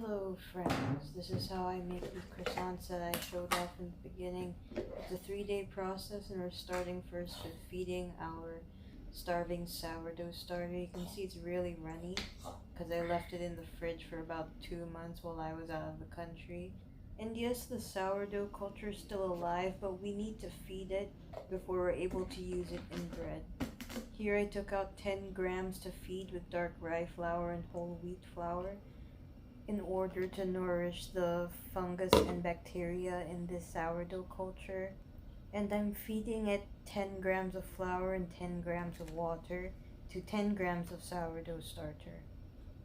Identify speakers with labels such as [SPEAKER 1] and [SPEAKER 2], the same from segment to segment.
[SPEAKER 1] Hello friends, this is how I make these croissants that I showed off in the beginning. It's a 3-day process and we're starting first with feeding our starving sourdough starter. You can see it's really runny because I left it in the fridge for about 2 months while I was out of the country. And yes, the sourdough culture is still alive, but we need to feed it before we're able to use it in bread. Here I took out 10 grams to feed with dark rye flour and whole wheat flour in order to nourish the fungus and bacteria in this sourdough culture. And I'm feeding it 10 grams of flour and 10 grams of water to 10 grams of sourdough starter.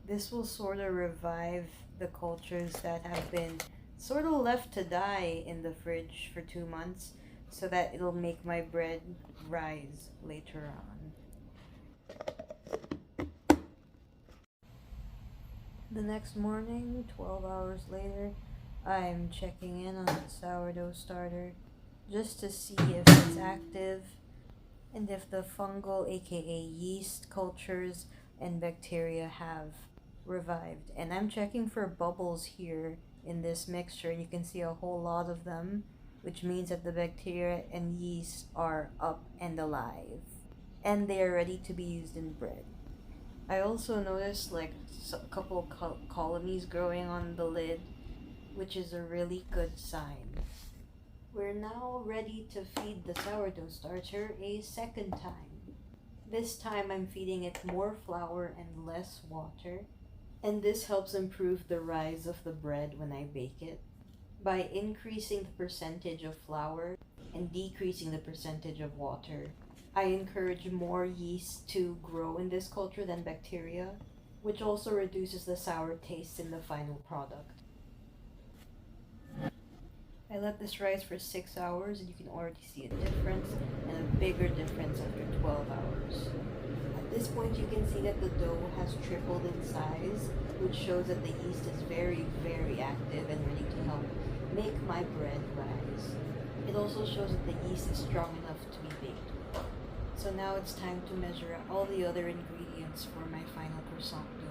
[SPEAKER 1] This will sort of revive the cultures that have been sort of left to die in the fridge for 2 months so that it'll make my bread rise later on. The next morning, 12 hours later, I'm checking in on the sourdough starter just to see if it's active and if the fungal, aka yeast cultures and bacteria have revived. And I'm checking for bubbles here in this mixture, and you can see a whole lot of them, which means that the bacteria and yeast are up and alive and they are ready to be used in bread. I also noticed like a couple colonies growing on the lid, which is a really good sign. We're now ready to feed the sourdough starter a second time. This time I'm feeding it more flour and less water, and this helps improve the rise of the bread when I bake it by increasing the percentage of flour and decreasing the percentage of water. I encourage more yeast to grow in this culture than bacteria, which also reduces the sour taste in the final product. I let this rise for 6 hours and you can already see a difference, and a bigger difference after 12 hours. At this point you can see that the dough has tripled in size, which shows that the yeast is very, very active and ready to help make my bread rise. It also shows that the yeast is strong enough to be baked. So now it's time to measure out all the other ingredients for my final croissant dough.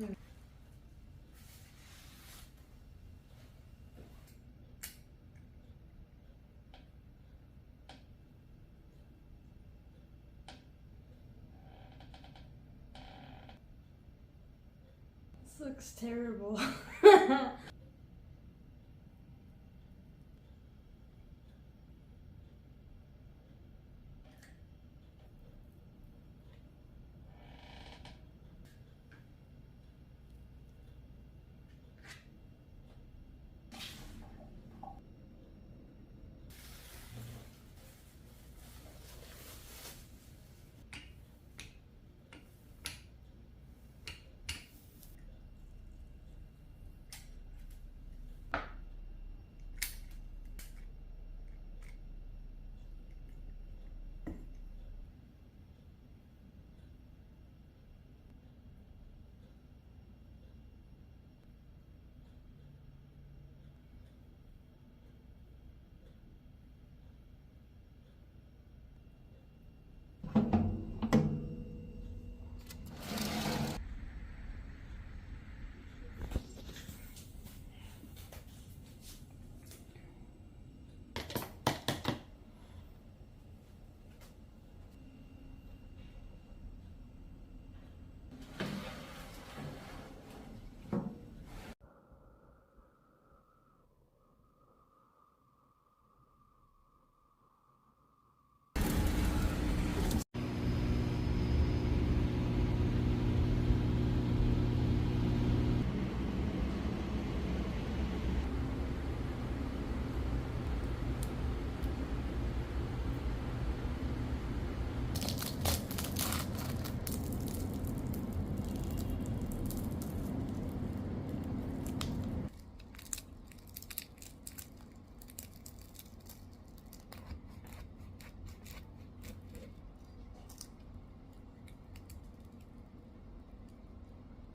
[SPEAKER 2] This looks terrible.